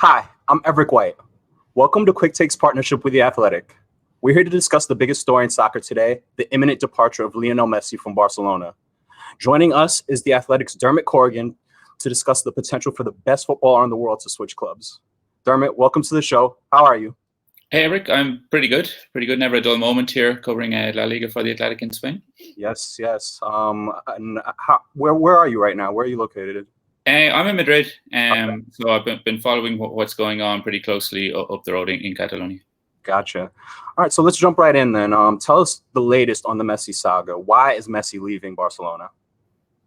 Hi, I'm Everett White. Welcome to QuickTake's partnership with The Athletic. We're here to discuss the biggest story in soccer today, the imminent departure of Lionel Messi from Barcelona. Joining us is The Athletic's Dermot Corrigan to discuss the potential for the best footballer in the world to switch clubs. Dermot, welcome to the show. How are you? Hey, Eric, I'm pretty good. Never a dull moment here covering La Liga for The Athletic in Spain. Yes. Where are you right now? Where are you located? I'm in Madrid, so I've been following what's going on pretty closely up the road in Catalonia. Gotcha. All right, so let's jump right in then. Tell us the latest on the Messi saga. Why is Messi leaving Barcelona?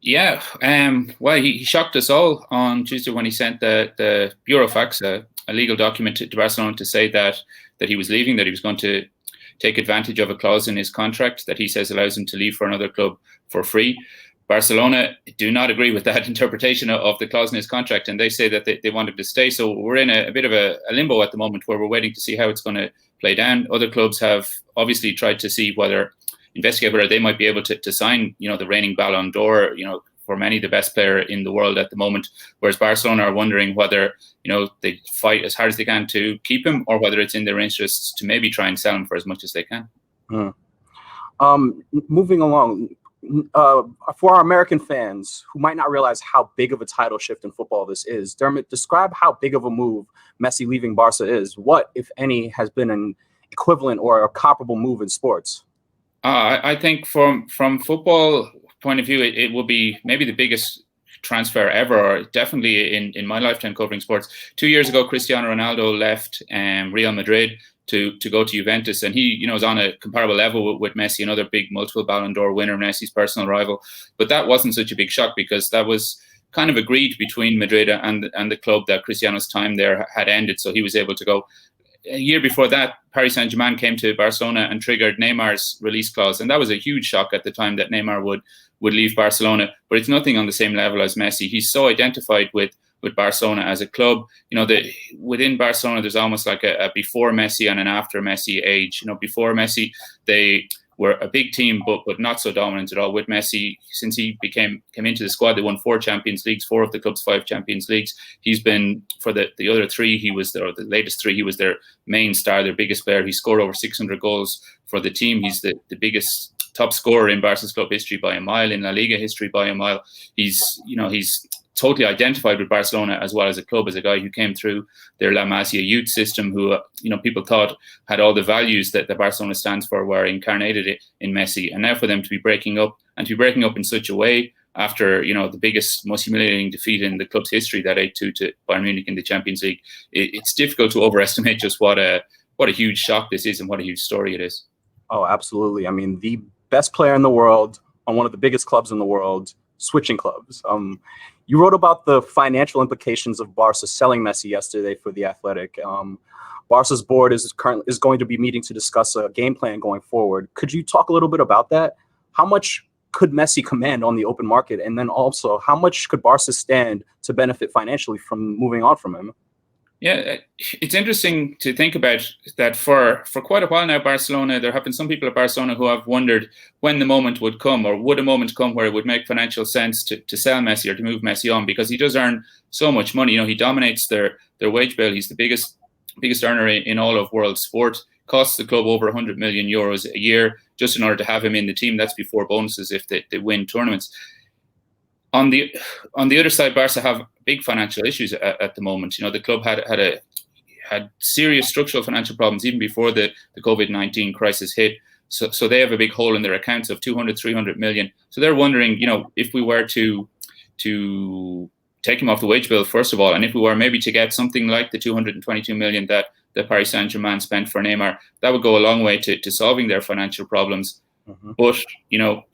Yeah, well, he shocked us all on Tuesday when he sent the Burofax, a legal document to Barcelona to say that he was leaving, that he was going to take advantage of a clause in his contract that he says allows him to leave for another club for free. Barcelona do not agree with that interpretation of the clause in his contract, and they say that they want him to stay. So we're in a bit of a limbo at the moment where we're waiting to see how it's going to play down. Other clubs have obviously tried to investigate whether they might be able to sign, the reigning Ballon d'Or, for many the best player in the world at the moment, whereas Barcelona are wondering whether, they fight as hard as they can to keep him or whether it's in their interests to maybe try and sell him for as much as they can. Moving along, for our American fans who might not realize how big of a title shift in football this is, Dermot, describe how big of a move Messi leaving Barca is. What, if any, has been an equivalent or a comparable move in sports? I think from football point of view, it will be maybe the biggest transfer ever, or definitely in my lifetime covering sports. 2 years ago, Cristiano Ronaldo left Real Madrid to go to Juventus, and he was on a comparable level with Messi, another big multiple Ballon d'Or winner, Messi's personal rival. But that wasn't such a big shock because that was kind of agreed between Madrid and the club that Cristiano's time there had ended, so he was able to go. A year before that, Paris Saint-Germain came to Barcelona and triggered Neymar's release clause, and that was a huge shock at the time that Neymar would leave Barcelona. But it's nothing on the same level as Messi. He's so identified with Barcelona as a club. Within Barcelona, there's almost like a before Messi and an after Messi age. Before Messi, they were a big team, but not so dominant at all. With Messi, since he came into the squad, they won 4 Champions Leagues, 4 of the club's 5 Champions Leagues. He's been, for the other 3, the latest 3, he was their main star, their biggest player. He scored over 600 goals for the team. He's the biggest top scorer in Barca's club history by a mile, in La Liga history by a mile. He's totally identified with Barcelona as well as a club, as a guy who came through their La Masia youth system, who people thought had all the values that the Barcelona stands for were incarnated in Messi. And now for them to be breaking up in such a way after the biggest, most humiliating defeat in the club's history, that 8-2 to Bayern Munich in the Champions League, it's difficult to overestimate just what a huge shock this is and what a huge story it is. Oh, absolutely. I mean, the best player in the world on one of the biggest clubs in the world, switching clubs. You wrote about the financial implications of Barca selling Messi yesterday for The Athletic. Barca's board is going to be meeting to discuss a game plan going forward. Could you talk a little bit about that? How much could Messi command on the open market? And then also, how much could Barca stand to benefit financially from moving on from him? Yeah, it's interesting to think about that for quite a while now, Barcelona, there have been some people at Barcelona who have wondered when the moment would come, or would a moment come where it would make financial sense to sell Messi or to move Messi on, because he does earn so much money. He dominates their wage bill. He's the biggest earner in all of world sport. Costs the club over 100 million euros a year just in order to have him in the team. That's before bonuses if they win tournaments. On the other side, Barca have big financial issues at the moment. The club had serious structural financial problems even before the COVID-19 crisis hit. So they have a big hole in their accounts of 200-300 million. So they're wondering, if we were to take him off the wage bill, first of all, and if we were maybe to get something like the 222 million that Paris Saint-Germain spent for Neymar, that would go a long way to solving their financial problems. Mm-hmm. But,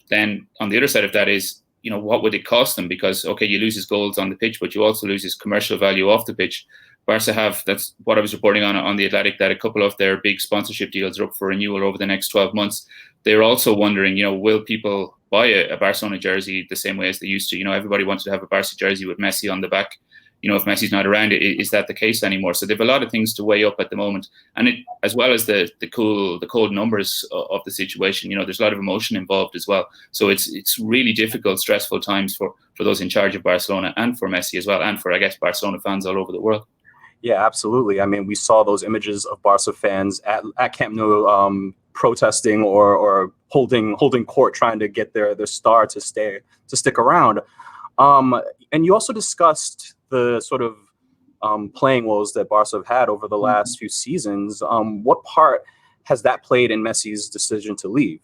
then on the other side of that is, what would it cost them? Because, okay, you lose his goals on the pitch, but you also lose his commercial value off the pitch. Barca have, that's what I was reporting on The Athletic, that a couple of their big sponsorship deals are up for renewal over the next 12 months. They're also wondering, will people buy a Barcelona jersey the same way as they used to? Everybody wanted to have a Barca jersey with Messi on the back. If Messi's not around, is that the case anymore? So they have a lot of things to weigh up at the moment, and it, as well as the cold numbers of the situation. There's a lot of emotion involved as well. So it's really difficult, stressful times for those in charge of Barcelona and for Messi as well, and for, I guess, Barcelona fans all over the world. Yeah, absolutely. I mean, we saw those images of Barca fans at Camp Nou, protesting or holding court, trying to get their star to stick around. And you also discussed the sort of playing woes that Barca have had over the last few seasons. What part has that played in Messi's decision to leave?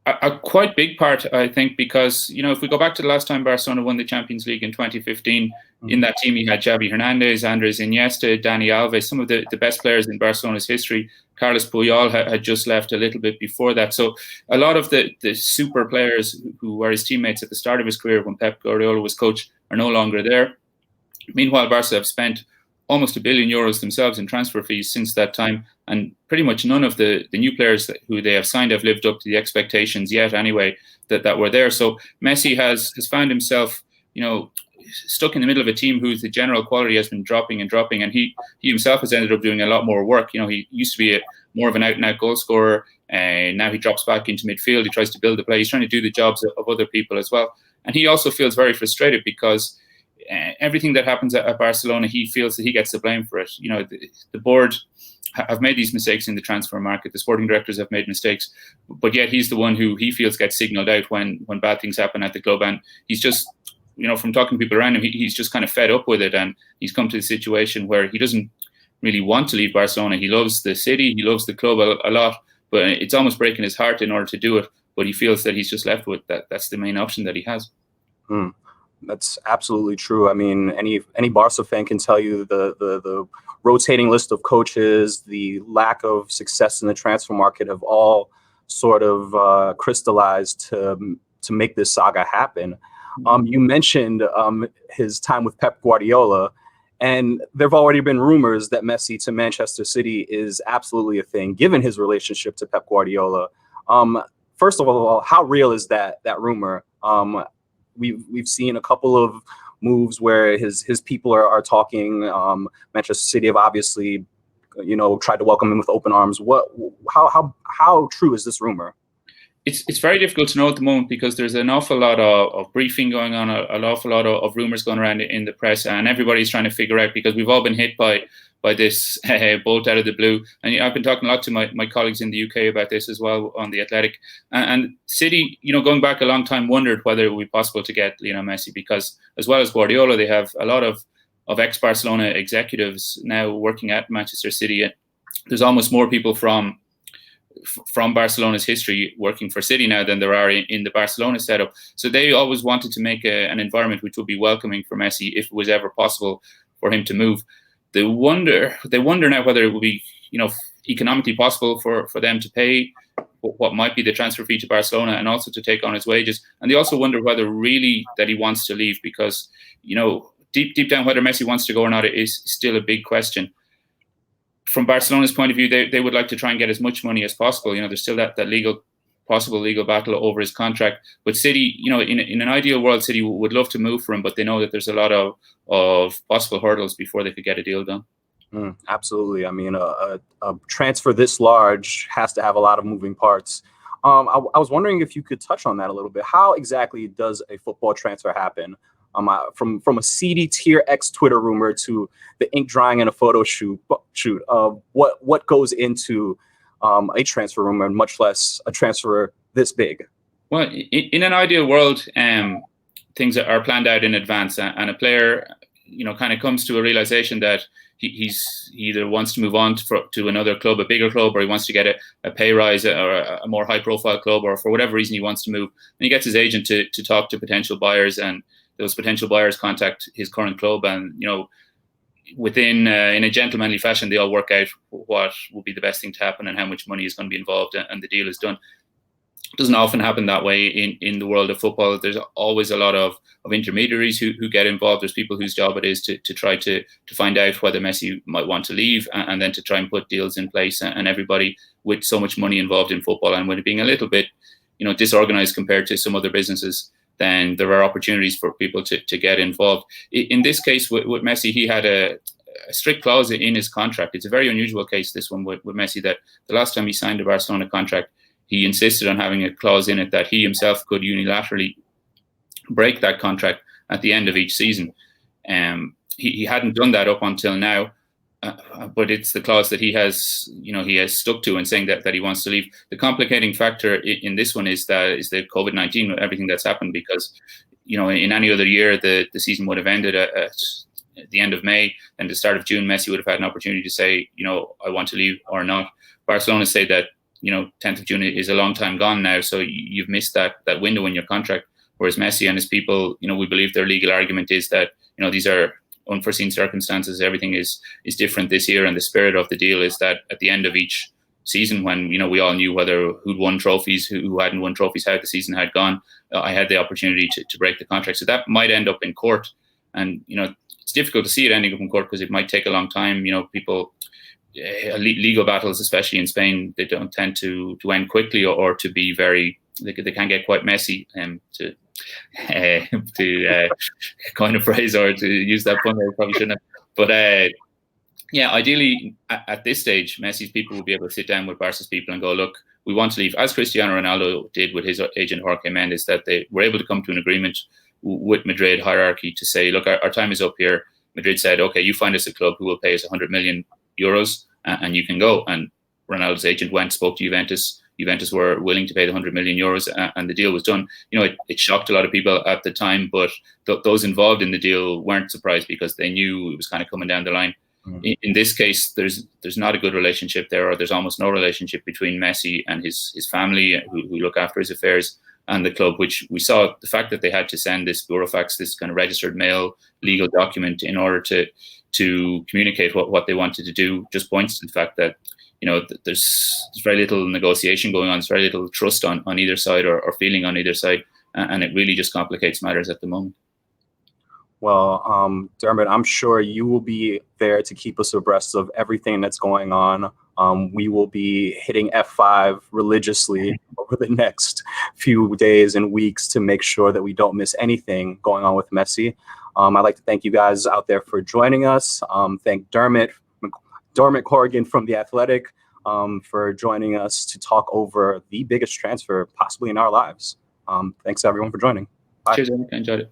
A quite big part, I think, because, if we go back to the last time Barcelona won the Champions League in 2015, in that team he had Xavi Hernandez, Andres Iniesta, Dani Alves, some of the best players in Barcelona's history. Carlos Puyol had just left a little bit before that. So a lot of the super players who were his teammates at the start of his career when Pep Guardiola was coach are no longer there. Meanwhile, Barca have spent almost €1 billion themselves in transfer fees since that time, and pretty much none of the new players who they have signed have lived up to the expectations yet anyway that were there. So Messi has found himself, stuck in the middle of a team whose the general quality has been dropping, and he himself has ended up doing a lot more work. He used to be more of an out-and-out goal scorer, and now he drops back into midfield. He tries to build the play. He's trying to do the jobs of other people as well. And he also feels very frustrated because everything that happens at Barcelona, he feels that he gets the blame for it. The board have made these mistakes in the transfer market. The sporting directors have made mistakes, but yet he's the one who he feels gets signaled out when bad things happen at the club. And he's just, from talking to people around him, he's just kind of fed up with it. And he's come to the situation where he doesn't really want to leave Barcelona. He loves the city, he loves the club a lot, but it's almost breaking his heart in order to do it. But he feels that he's just left with that. That's the main option that he has. That's absolutely true. I mean, any Barca fan can tell you the rotating list of coaches, the lack of success in the transfer market have all sort of crystallized to make this saga happen. You mentioned his time with Pep Guardiola, and there have already been rumors that Messi to Manchester City is absolutely a thing, given his relationship to Pep Guardiola. First of all, how real is that rumor? We've seen a couple of moves where his people are talking. Manchester City have obviously, tried to welcome him with open arms. How true is this rumor? It's very difficult to know at the moment because there's an awful lot of briefing going on, an awful lot of rumors going around in the press, and everybody's trying to figure out, because we've all been hit by this bolt out of the blue. And I've been talking a lot to my colleagues in the UK about this as well on The Athletic. And City, going back a long time, wondered whether it would be possible to get Lionel Messi, because as well as Guardiola, they have a lot of ex-Barcelona executives now working at Manchester City. There's almost more people from Barcelona's history working for City now than there are in the Barcelona setup. So they always wanted to make an environment which would be welcoming for Messi if it was ever possible for him to move. They wonder now whether it will be, economically possible for them to pay what might be the transfer fee to Barcelona and also to take on his wages. And they also wonder whether really that he wants to leave, because, deep down, whether Messi wants to go or not is still a big question. From Barcelona's point of view, they would like to try and get as much money as possible. There's still that possible legal battle over his contract. But City, in an ideal world, City would love to move for him, but they know that there's a lot of possible hurdles before they could get a deal done. Absolutely. I mean, a transfer this large has to have a lot of moving parts. I was wondering if you could touch on that a little bit. How exactly does a football transfer happen? From a seedy tier X Twitter rumor to the ink drying in a photo shoot. What goes into a transfer rumor, and much less a transfer this big? Well, in an ideal world, things are planned out in advance, and a player, kind of comes to a realization that he either wants to move on to another club, a bigger club, or he wants to get a pay rise or a more high-profile club, or for whatever reason he wants to move. And he gets his agent to talk to potential buyers, and those potential buyers contact his current club, and within in a gentlemanly fashion, they all work out what will be the best thing to happen and how much money is going to be involved, and the deal is done. It doesn't often happen that way in the world of football. There's always a lot of intermediaries who get involved. There's people whose job it is to try to find out whether Messi might want to leave, and then to try and put deals in place. And everybody, with so much money involved in football, and with it being a little bit disorganized compared to some other businesses, then there are opportunities for people to get involved. In this case with Messi, he had a strict clause in his contract. It's a very unusual case, this one with Messi, that the last time he signed a Barcelona contract, he insisted on having a clause in it that he himself could unilaterally break that contract at the end of each season. he hadn't done that up until now. But it's the clause that he has stuck to, and saying that he wants to leave. The complicating factor in this one is the COVID-19, everything that's happened, because in any other year the season would have ended at the end of May, and the start of June Messi would have had an opportunity to say, I want to leave or not. Barcelona say that 10th of June is a long time gone now, so you've missed that window in your contract. Whereas Messi and his people, we believe their legal argument is that these are unforeseen circumstances. Everything is different this year, and the spirit of the deal is that at the end of each season, when we all knew whether who'd won trophies, who hadn't won trophies, how the season had gone, I had the opportunity to break the contract. So that might end up in court, and it's difficult to see it ending up in court because it might take a long time. People legal battles, especially in Spain, they don't tend to end quickly or to be very. They can get quite messy. To coin a phrase or to use that pun, I probably shouldn't have. But ideally at this stage, Messi's people will be able to sit down with Barca's people and go, look, we want to leave, as Cristiano Ronaldo did with his agent Jorge Mendes, that they were able to come to an agreement with Madrid hierarchy to say, look, our time is up here. Madrid said, okay, you find us a club who will pay us 100 million euros and you can go. And Ronaldo's agent spoke to Juventus. Juventus were willing to pay the 100 million euros, and the deal was done. It shocked a lot of people at the time, but those involved in the deal weren't surprised because they knew it was kind of coming down the line. Mm-hmm. In this case, there's not a good relationship there, or there's almost no relationship between Messi and his family, who look after his affairs, and the club, which we saw the fact that they had to send this burofax, this kind of registered mail legal document, in order to communicate what they wanted to do, just points to the fact that there's very little negotiation going on. There's very little trust on either side or feeling on either side. And it really just complicates matters at the moment. Well, Dermot, I'm sure you will be there to keep us abreast of everything that's going on. We will be hitting F5 religiously over the next few days and weeks to make sure that we don't miss anything going on with Messi. I'd like to thank you guys out there for joining us. Thank Dermot Corrigan from The Athletic for joining us to talk over the biggest transfer possibly in our lives. Thanks everyone for joining. Bye. Cheers, I enjoyed it.